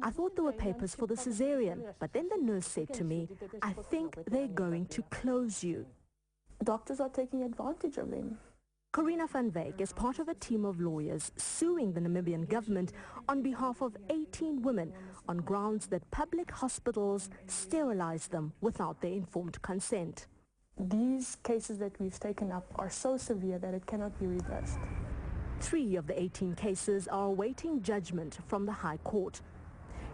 I thought there were papers for the cesarean, but then the nurse said to me, I think they're going to close you. Doctors are taking advantage of them. Corina van Wyk is part of a team of lawyers suing the Namibian government on behalf of 18 women on grounds that public hospitals sterilize them without their informed consent. These cases that we've taken up are so severe that it cannot be reversed. 3 of the 18 cases are awaiting judgment from the High Court.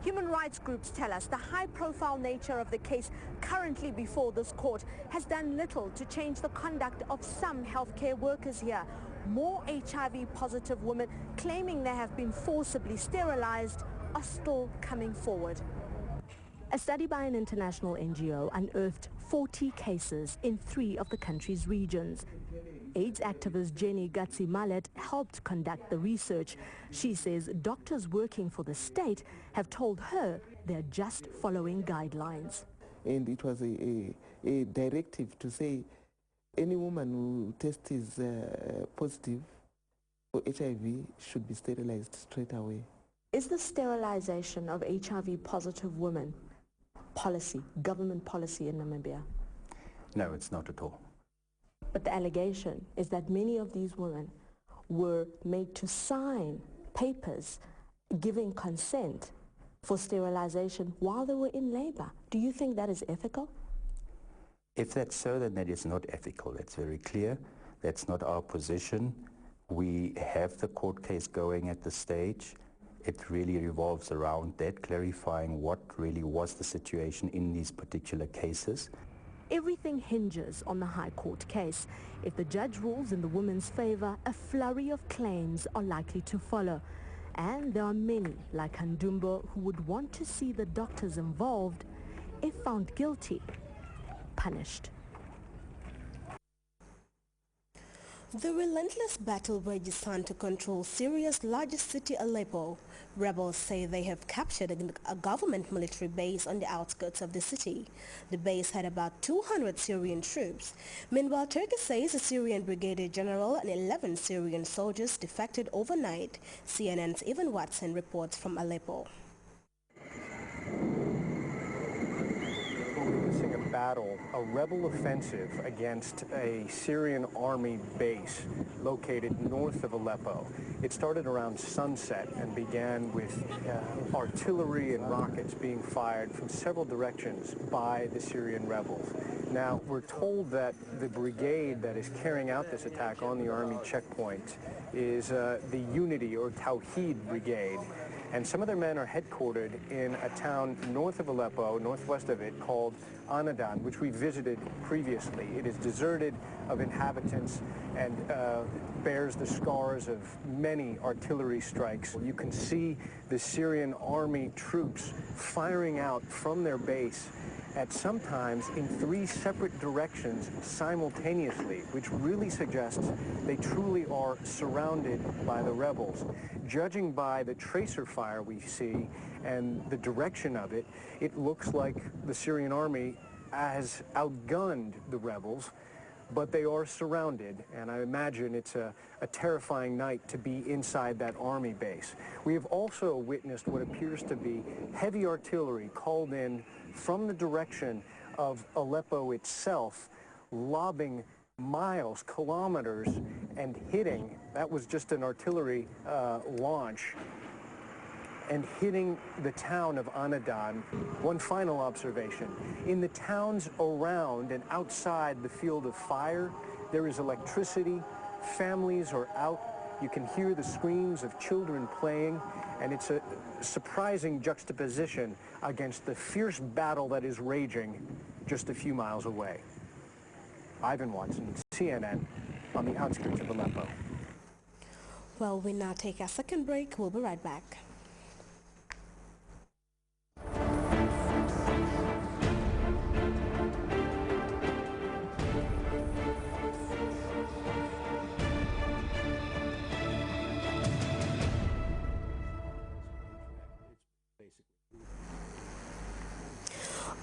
Human rights groups tell us the high-profile nature of the case currently before this court has done little to change the conduct of some healthcare workers here. More HIV-positive women claiming they have been forcibly sterilized are still coming forward. A study by an international NGO unearthed 40 cases in 3 of the country's regions. AIDS activist Jenny Gatsi-Mallet helped conduct the research. She says doctors working for the state have told her they're just following guidelines. And it was a directive to say any woman who tests is positive for HIV should be sterilized straight away. Is the sterilization of HIV-positive women policy, government policy in Namibia? No, it's not at all. But the allegation is that many of these women were made to sign papers giving consent for sterilization while they were in labor. Do you think that is ethical? If that's so, then that is not ethical. That's very clear. That's not our position. We have the court case going at this stage. It really revolves around that, clarifying what really was the situation in these particular cases. Everything hinges on the High Court case. If the judge rules in the woman's favor, a flurry of claims are likely to follow. And there are many, like Handumbo, who would want to see the doctors involved, if found guilty, punished. The relentless battle rages on to control Syria's largest city, Aleppo. Rebels say they have captured a government military base on the outskirts of the city. The base had about 200 Syrian troops. Meanwhile, Turkey says a Syrian brigadier general and 11 Syrian soldiers defected overnight. CNN's Evan Watson reports from Aleppo. Battle, a rebel offensive against a Syrian army base located north of Aleppo. It started around sunset and began with artillery and rockets being fired from several directions by the Syrian rebels. Now, we're told that the brigade that is carrying out this attack on the army checkpoint is the Unity or Tawhid Brigade. And some of their men are headquartered in a town north of Aleppo, northwest of it, called Anadan, which we visited previously. It is deserted of inhabitants and bears the scars of many artillery strikes. You can see the Syrian army troops firing out from their base at sometimes in 3 separate directions simultaneously, which really suggests they truly are surrounded by the rebels. Judging by the tracer fire we see and the direction of it, it looks like the Syrian army has outgunned the rebels, but they are surrounded, and I imagine it's a terrifying night to be inside that army base. We have also witnessed what appears to be heavy artillery called in from the direction of Aleppo itself, lobbing miles, kilometers, and hitting, that was just an artillery launch, and hitting the town of Anadan. One final observation. In the towns around and outside the field of fire, there is electricity. Families are out. You can hear the screams of children playing, and it's a surprising juxtaposition against the fierce battle that is raging just a few miles away. Ivan Watson, CNN, on the outskirts of Aleppo. Well, we now take a second break. We'll be right back.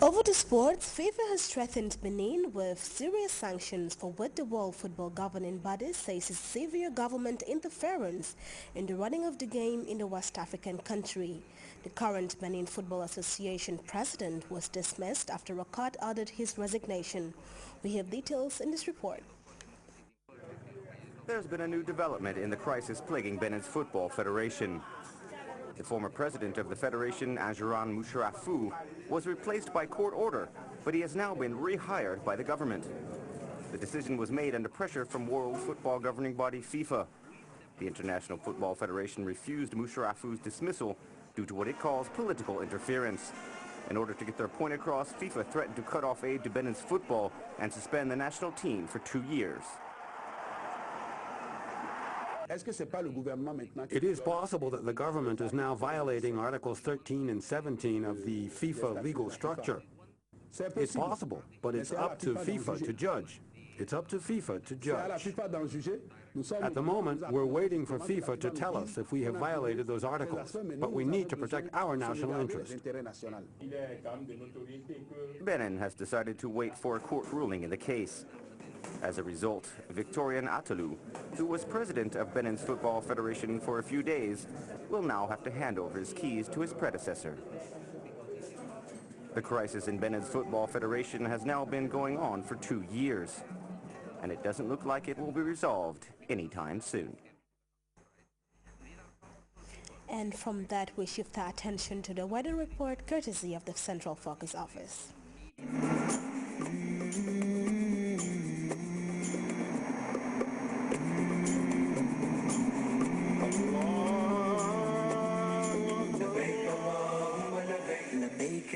Over to sports, FIFA has threatened Benin with serious sanctions for what the World Football Governing Body says is severe government interference in the running of the game in the West African country. The current Benin Football Association president was dismissed after a court ordered his resignation. We have details in this report. There's been a new development in the crisis plaguing Benin's Football Federation. The former president of the federation, Ajuran Musharafu, was replaced by court order, but he has now been rehired by the government. The decision was made under pressure from World Football governing body FIFA. The International Football Federation refused Musharafu's dismissal due to what it calls political interference. In order to get their point across, FIFA threatened to cut off aid to Benin's football and suspend the national team for 2 years. It is possible that the government is now violating Articles 13 and 17 of the FIFA legal structure. It's possible, but it's up to FIFA to judge. It's up to FIFA to judge. At the moment, we're waiting for FIFA to tell us if we have violated those articles, but we need to protect our national interest. Benin has decided to wait for a court ruling in the case. As a result, Victorian Atalu, who was president of Benin's Football Federation for a few days, will now have to hand over his keys to his predecessor. The crisis in Benin's Football Federation has now been going on for 2 years, and it doesn't look like it will be resolved anytime soon. And from that, we shift our attention to the weather report courtesy of the Central Focus Office.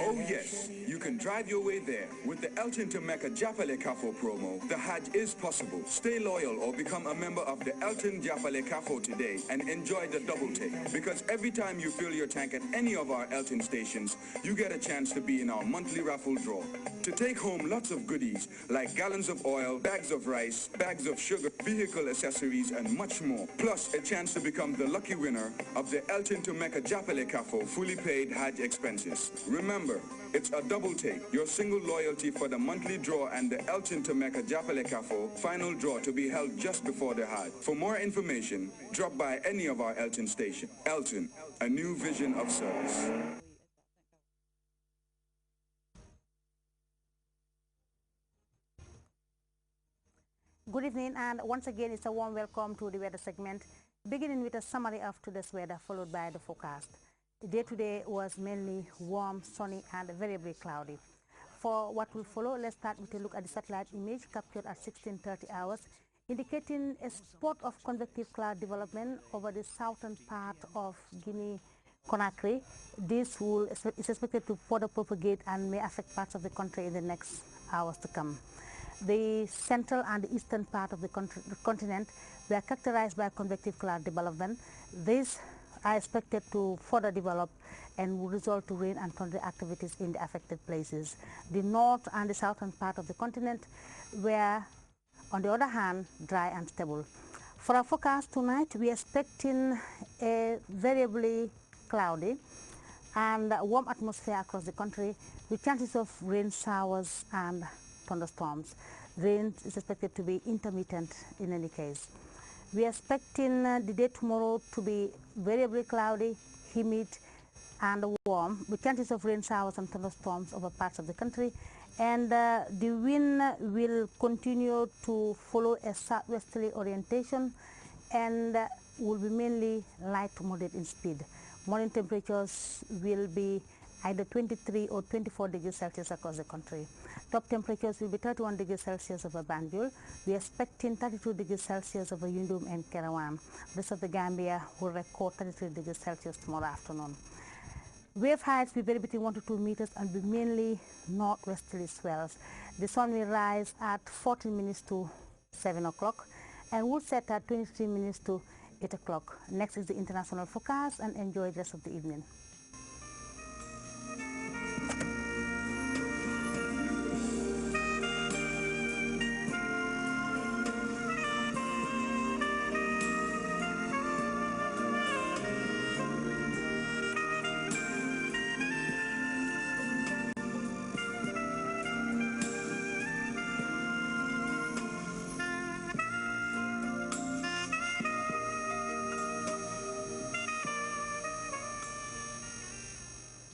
Oh yes, you can drive your way there. With the Elton to Mecca Japale Kafo promo, the Hajj is possible. Stay loyal or become a member of the Elton Japale Kafo today and enjoy the double take. Because every time you fill your tank at any of our Elton stations, you get a chance to be in our monthly raffle draw. To take home lots of goodies like gallons of oil, bags of rice, bags of sugar, vehicle accessories, and much more. Plus a chance to become the lucky winner of the Elton to Mecca Japale Kafo fully paid Hajj expenses. Remember, it's a double take, your single loyalty for the monthly draw and the Elton to Mecca Japale Kafo final draw to be held just before the Hajj. For more information, drop by any of our Elton stations. Elton, a new vision of service. Good evening, and once again it's a warm welcome to the weather segment, beginning with a summary of today's weather followed by the forecast. The day today was mainly warm, sunny, and variably cloudy. For what will follow, let's start with a look at the satellite image captured at 16:30 hours, indicating a spot of convective cloud development over the southern part of Guinea-Conakry. This is expected to further propagate and may affect parts of the country in the next hours to come. The central and the eastern part of the continent were characterized by convective cloud development. These are expected to further develop and will result to rain and thunder activities in the affected places. The north and the southern part of the continent were, on the other hand, dry and stable. For our forecast tonight, we are expecting a variably cloudy and warm atmosphere across the country with chances of rain showers and thunderstorms. Rain is expected to be intermittent in any case. We are expecting the day tomorrow to be variably cloudy, humid, and warm, with chances of rain showers and thunderstorms over parts of the country. And the wind will continue to follow a southwesterly orientation and will be mainly light to moderate in speed. Morning temperatures will be either 23 or 24 degrees Celsius across the country. Top temperatures will be 31 degrees Celsius over Banjul. We are expecting 32 degrees Celsius over Yundum and Kerawan. The rest of the Gambia will record 33 degrees Celsius tomorrow afternoon. Wave heights will vary between 1 to 2 meters and be mainly northwesterly swells. The sun will rise at 14 minutes to 7 o'clock and will set at 23 minutes to 8 o'clock. Next is the international forecast, and enjoy the rest of the evening.